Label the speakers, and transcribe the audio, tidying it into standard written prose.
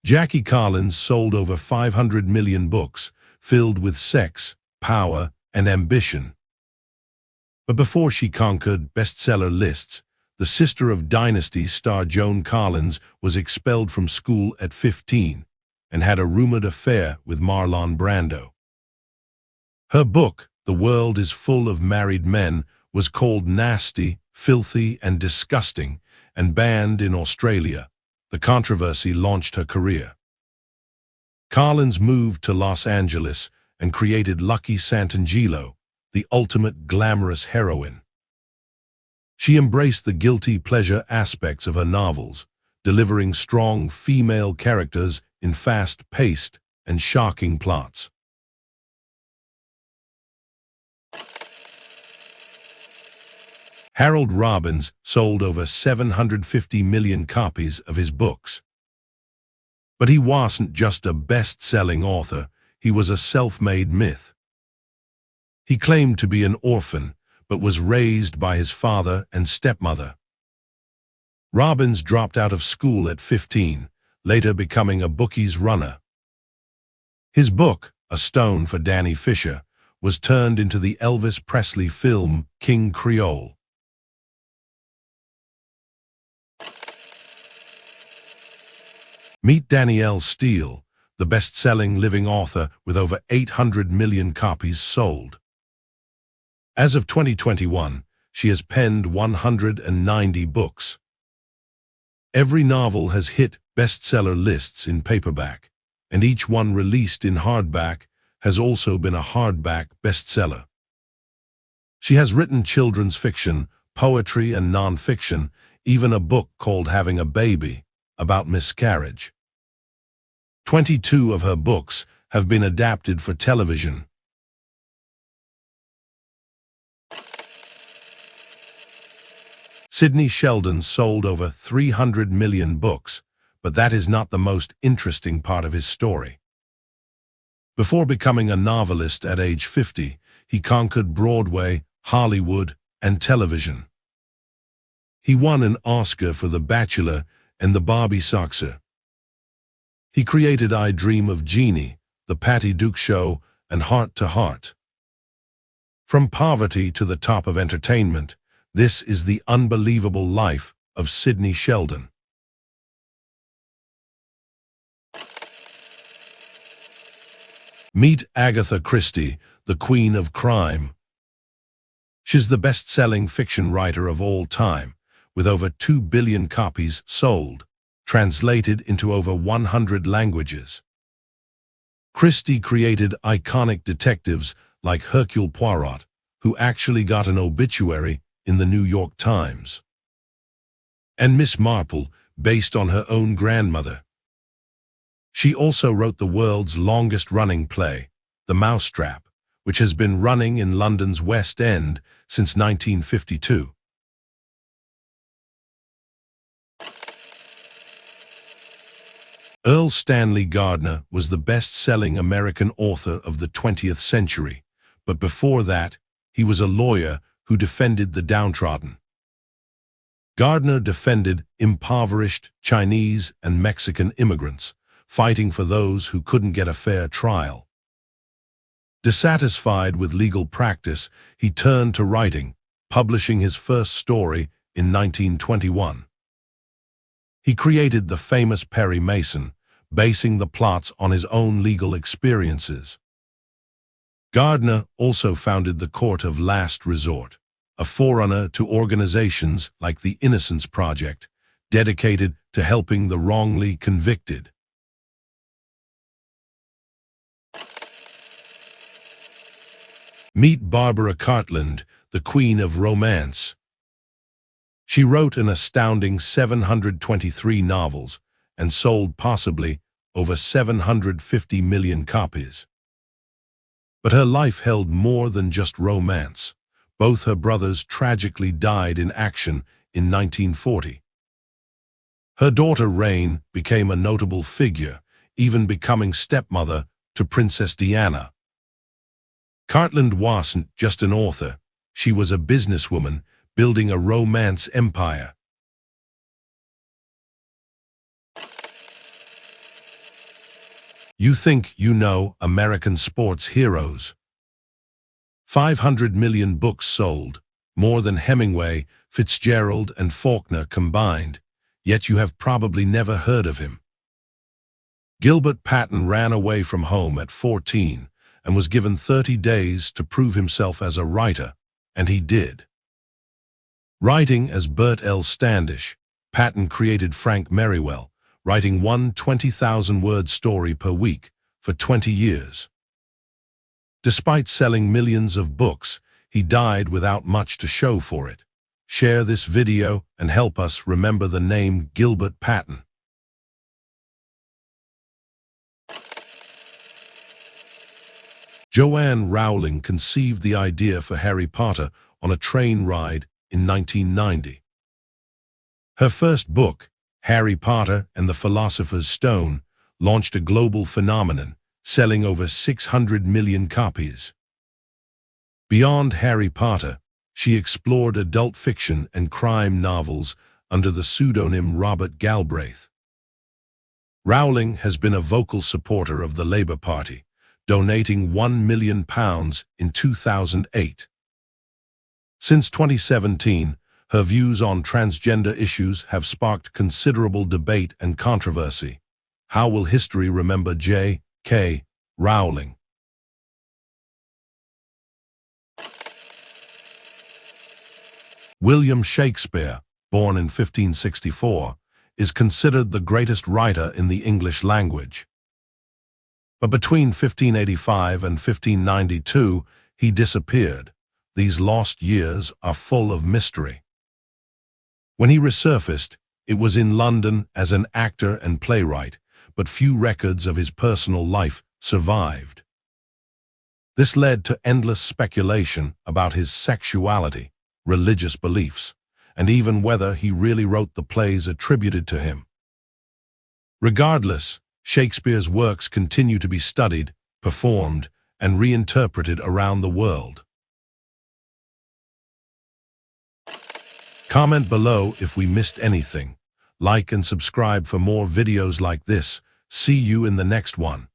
Speaker 1: Jackie Collins sold over 500 million books, filled with sex, power, and ambition. But before she conquered bestseller lists, the sister of Dynasty star Joan Collins was expelled from school at 15 and had a rumored affair with Marlon Brando. Her book, The World is Full of Married Men, was called nasty, filthy, and disgusting, and banned in Australia. The controversy launched her career. Collins moved to Los Angeles and created Lucky Santangelo, the ultimate glamorous heroine. She embraced the guilty pleasure aspects of her novels, delivering strong female characters in fast-paced and shocking plots. Harold Robbins sold over 750 million copies of his books. But he wasn't just a best-selling author, he was a self-made myth. He claimed to be an orphan, but was raised by his father and stepmother. Robbins dropped out of school at 15, later becoming a bookies runner. His book, A Stone for Danny Fisher, was turned into the Elvis Presley film King Creole. Meet Danielle Steele, the best-selling living author with over 800 million copies sold. As of 2021, she has penned 190 books. Every novel has hit bestseller lists in paperback, and each one released in hardback has also been a hardback bestseller. She has written children's fiction, poetry, and non-fiction, even a book called Having a Baby, about miscarriage. 22 of her books have been adapted for television. Sidney Sheldon sold over 300 million books, but that is not the most interesting part of his story. Before becoming a novelist at age 50, he conquered Broadway, Hollywood, and television. He won an Oscar for The Bachelor and The Barbie Soxer. He created I Dream of Jeannie, The Patty Duke Show, and Heart to Heart. From poverty to the top of entertainment, this is the unbelievable life of Sidney Sheldon. Meet Agatha Christie, the queen of crime. She's the best-selling fiction writer of all time, with over 2 billion copies sold, translated into over 100 languages. Christie created iconic detectives like Hercule Poirot, who actually got an obituary in the New York Times, and Miss Marple, based on her own grandmother. She also wrote the world's longest-running play, The Mousetrap, which has been running in London's West End since 1952. Erle Stanley Gardner was the best-selling American author of the 20th century, but before that, he was a lawyer who defended the downtrodden. Gardner defended impoverished Chinese and Mexican immigrants, fighting for those who couldn't get a fair trial. Dissatisfied with legal practice, he turned to writing, publishing his first story in 1921. He created the famous Perry Mason, basing the plots on his own legal experiences. Gardner also founded the Court of Last Resort, a forerunner to organizations like the Innocence Project, dedicated to helping the wrongly convicted. Meet Barbara Cartland, the queen of romance. She wrote an astounding 723 novels and sold possibly over 750 million copies. But her life held more than just romance. Both her brothers tragically died in action in 1940. Her daughter Rain became a notable figure, even becoming stepmother to Princess Diana. Cartland wasn't just an author, she was a businesswoman building a romance empire. You think you know American sports heroes. 500 million books sold, more than Hemingway, Fitzgerald, and Faulkner combined, yet you have probably never heard of him. Gilbert Patten ran away from home at 14 and was given 30 days to prove himself as a writer, and he did. Writing as Bert L. Standish, Patten created Frank Merriwell, writing one 20,000-word story per week for 20 years. Despite selling millions of books, he died without much to show for it. Share this video and help us remember the name Gilbert Patten. Joanne Rowling conceived the idea for Harry Potter on a train ride in 1990. Her first book, Harry Potter and the Philosopher's Stone, launched a global phenomenon, selling over 600 million copies. Beyond Harry Potter, she explored adult fiction and crime novels under the pseudonym Robert Galbraith. Rowling has been a vocal supporter of the Labour Party, donating £1 million in 2008. Since 2017, her views on transgender issues have sparked considerable debate and controversy. How will history remember J.K. Rowling? William Shakespeare, born in 1564, is considered the greatest writer in the English language. But between 1585 and 1592, he disappeared. These lost years are full of mystery. When he resurfaced, it was in London as an actor and playwright, but few records of his personal life survived. This led to endless speculation about his sexuality, religious beliefs, and even whether he really wrote the plays attributed to him. Regardless, Shakespeare's works continue to be studied, performed, and reinterpreted around the world. Comment below if we missed anything. Like and subscribe for more videos like this. See you in the next one.